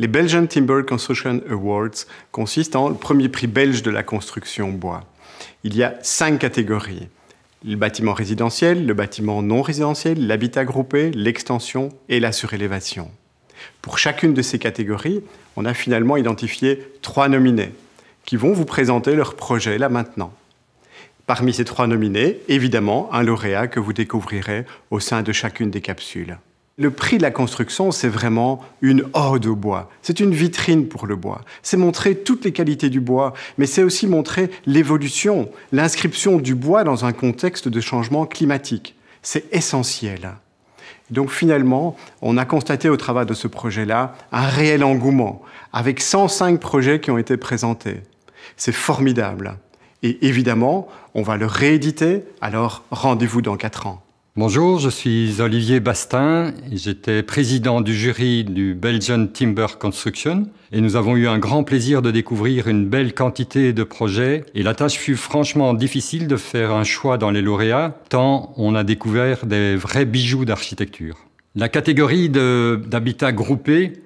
Les Belgian Timber Construction Awards consistent en le premier prix belge de la construction bois. Il y a 5 catégories. Le bâtiment résidentiel, le bâtiment non résidentiel, l'habitat groupé, l'extension et la surélévation. Pour chacune de ces catégories, on a finalement identifié 3 nominés qui vont vous présenter leur projet là maintenant. Parmi ces 3 nominés, évidemment, un lauréat que vous découvrirez au sein de chacune des capsules. Le prix de la construction, c'est vraiment une ode au bois. C'est une vitrine pour le bois. C'est montrer toutes les qualités du bois, mais c'est aussi montrer l'évolution, l'inscription du bois dans un contexte de changement climatique. C'est essentiel. Donc finalement, on a constaté au travers de ce projet-là un réel engouement, avec 105 projets qui ont été présentés. C'est formidable. Et évidemment, on va le rééditer, alors rendez-vous dans 4 ans. Bonjour, je suis Olivier Bastin et j'étais président du jury du Belgian Timber Construction et nous avons eu un grand plaisir de découvrir une belle quantité de projets et la tâche fut franchement difficile de faire un choix dans les lauréats tant on a découvert des vrais bijoux d'architecture. La catégorie d'habitat groupé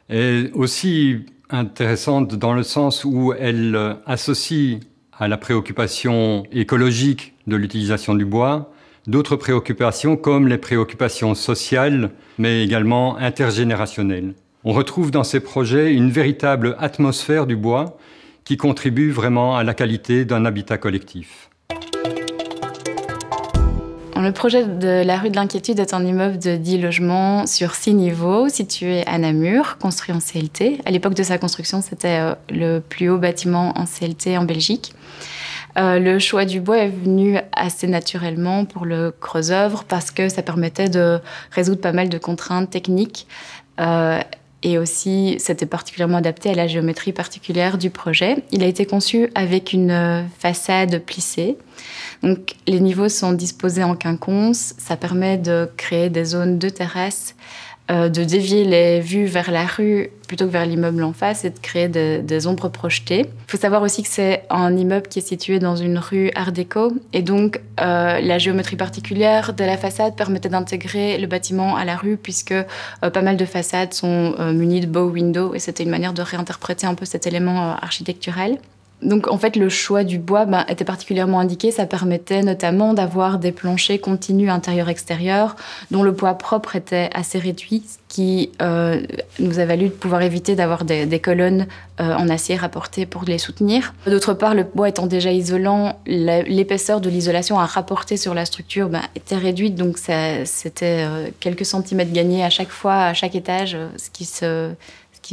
est aussi intéressante dans le sens où elle associe à la préoccupation écologique de l'utilisation du bois d'autres préoccupations comme les préoccupations sociales, mais également intergénérationnelles. On retrouve dans ces projets une véritable atmosphère du bois qui contribue vraiment à la qualité d'un habitat collectif. Le projet de la rue de l'Inquiétude est un immeuble de 10 logements sur 6 niveaux, situé à Namur, construit en CLT. À l'époque de sa construction, c'était le plus haut bâtiment en CLT en Belgique. Le choix du bois est venu assez naturellement pour le creuseur parce que ça permettait de résoudre pas mal de contraintes techniques et aussi c'était particulièrement adapté à la géométrie particulière du projet. Il a été conçu avec une façade plissée. Donc les niveaux sont disposés en quinconce. Ça permet de créer des zones de terrasse, de dévier les vues vers la rue plutôt que vers l'immeuble en face et de créer des ombres projetées. Il faut savoir aussi que c'est un immeuble qui est situé dans une rue Art déco et donc la géométrie particulière de la façade permettait d'intégrer le bâtiment à la rue puisque pas mal de façades sont munies de bow windows et c'était une manière de réinterpréter un peu cet élément architectural. Donc en fait, le choix du bois était particulièrement indiqué. Ça permettait notamment d'avoir des planchers continus intérieur-extérieur dont le poids propre était assez réduit, ce qui nous a valu de pouvoir éviter d'avoir des colonnes en acier rapportées pour les soutenir. D'autre part, le bois étant déjà isolant, l'épaisseur de l'isolation à rapporter sur la structure était réduite, donc c'était quelques centimètres gagnés à chaque fois, à chaque étage, ce qui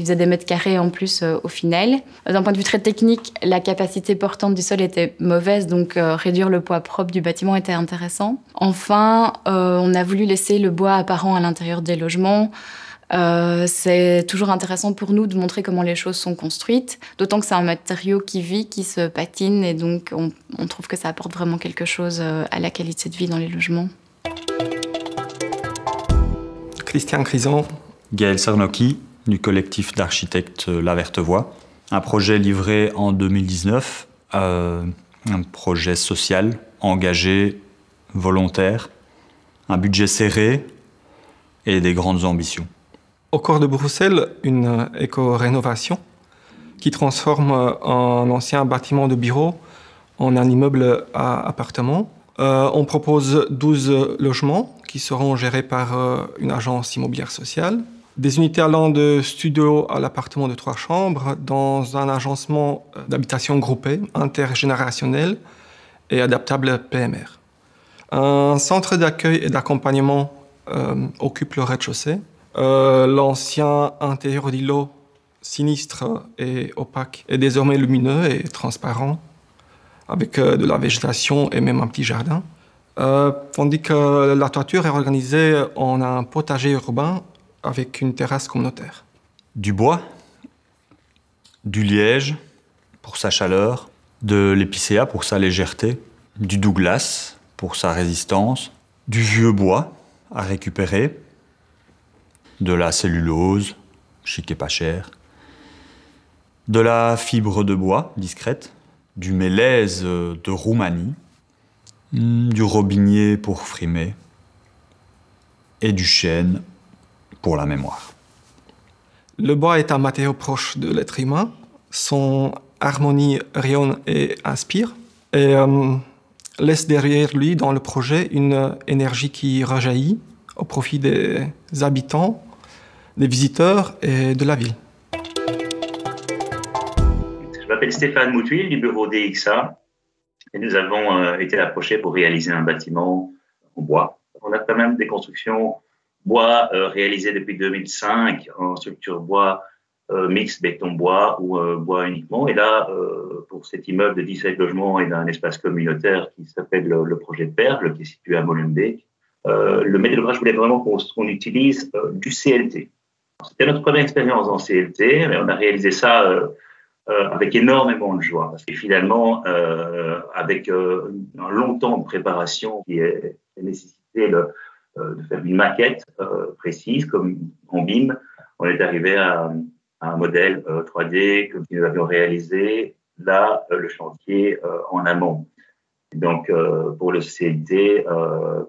faisait des mètres carrés en plus au final. D'un point de vue très technique, la capacité portante du sol était mauvaise, donc réduire le poids propre du bâtiment était intéressant. Enfin, on a voulu laisser le bois apparent à l'intérieur des logements. C'est toujours intéressant pour nous de montrer comment les choses sont construites, d'autant que c'est un matériau qui vit, qui se patine, et donc on trouve que ça apporte vraiment quelque chose à la qualité de vie dans les logements. Christian Crison. Gaël Sarnoki, du collectif d'architectes La Verte Voie. Un projet livré en 2019, un projet social, engagé, volontaire, un budget serré et des grandes ambitions. Au cœur de Bruxelles, une éco-rénovation qui transforme un ancien bâtiment de bureau en un immeuble à appartements. On propose 12 logements qui seront gérés par une agence immobilière sociale. Des unités allant de studio à l'appartement de 3 chambres dans un agencement d'habitation groupée, intergénérationnel et adaptable PMR. Un centre d'accueil et d'accompagnement occupe le rez-de-chaussée. L'ancien intérieur d'îlot sinistre et opaque est désormais lumineux et transparent, avec de la végétation et même un petit jardin. Tandis que la toiture est organisée en un potager urbain avec une terrasse communautaire. Du bois, du liège pour sa chaleur, de l'épicéa pour sa légèreté, du Douglas pour sa résistance, du vieux bois à récupérer, de la cellulose, chic et pas cher, de la fibre de bois discrète, du mélèze de Roumanie, du robinier pour frimer et du chêne pour la mémoire. Le bois est un matériau proche de l'être humain. Son harmonie rayonne et inspire. Et laisse derrière lui, dans le projet, une énergie qui rejaillit au profit des habitants, des visiteurs et de la ville. Je m'appelle Stéphane Moutuil du bureau DXA et nous avons été approchés pour réaliser un bâtiment en bois. On a quand même des constructions bois réalisées depuis 2005 en structure bois mixte béton-bois ou bois uniquement. Et là, pour cet immeuble de 17 logements et d'un espace communautaire qui s'appelle le projet Perle, qui est situé à Molenbeek, le maître d'ouvrage voulait vraiment qu'on utilise du CLT. C'était notre première expérience en CLT, mais on a réalisé ça avec énormément de joie. Parce que finalement, avec un long temps de préparation qui est nécessité de faire une maquette précise, comme en BIM, on est arrivé à un modèle 3D que nous avions réalisé, là, le chantier en amont. Donc, pour le CLT,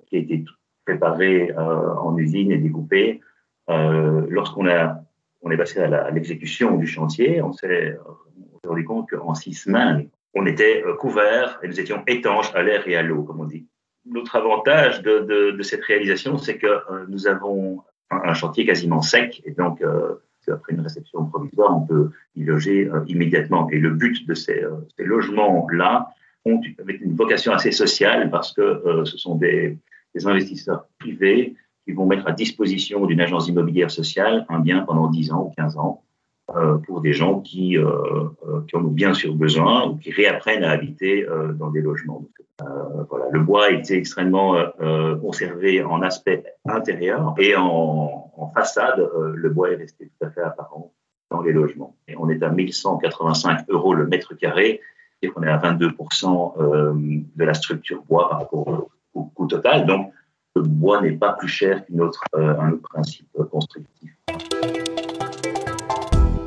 qui a été préparé en usine et découpé, lorsqu'on est passé à l'exécution du chantier, on s'est rendu compte qu'en 6 semaines, on était couverts et nous étions étanches à l'air et à l'eau, comme on dit. L'autre avantage de cette réalisation, c'est que nous avons un chantier quasiment sec et donc après une réception provisoire, on peut y loger immédiatement. Et le but de ces logements-là avec une vocation assez sociale parce que ce sont des investisseurs privés qui vont mettre à disposition d'une agence immobilière sociale un bien pendant 10 ans ou 15 ans pour des gens qui en ont bien sûr besoin ou qui réapprennent à habiter dans des logements. Voilà. Le bois a été extrêmement conservé en aspect intérieur et en façade, le bois est resté tout à fait apparent dans les logements. Et on est à 1 185 € le mètre carré et on est à 22% de la structure bois par rapport au coût total. Donc, le bois n'est pas plus cher qu'un autre principe constructif.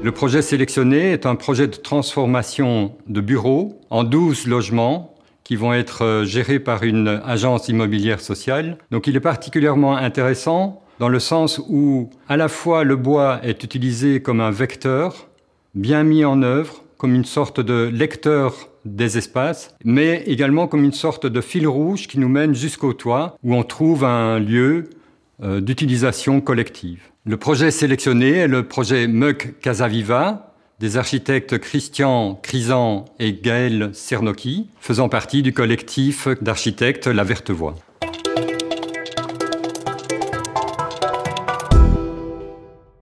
Le projet sélectionné est un projet de transformation de bureaux en 12 logements qui vont être gérés par une agence immobilière sociale. Donc il est particulièrement intéressant dans le sens où à la fois le bois est utilisé comme un vecteur bien mis en œuvre, comme une sorte de lecteur des espaces, mais également comme une sorte de fil rouge qui nous mène jusqu'au toit où on trouve un lieu d'utilisation collective. Le projet sélectionné est le projet Muck Casa Viva des architectes Christian Crisan et Gaël Cernocchi, faisant partie du collectif d'architectes La Vertevoie.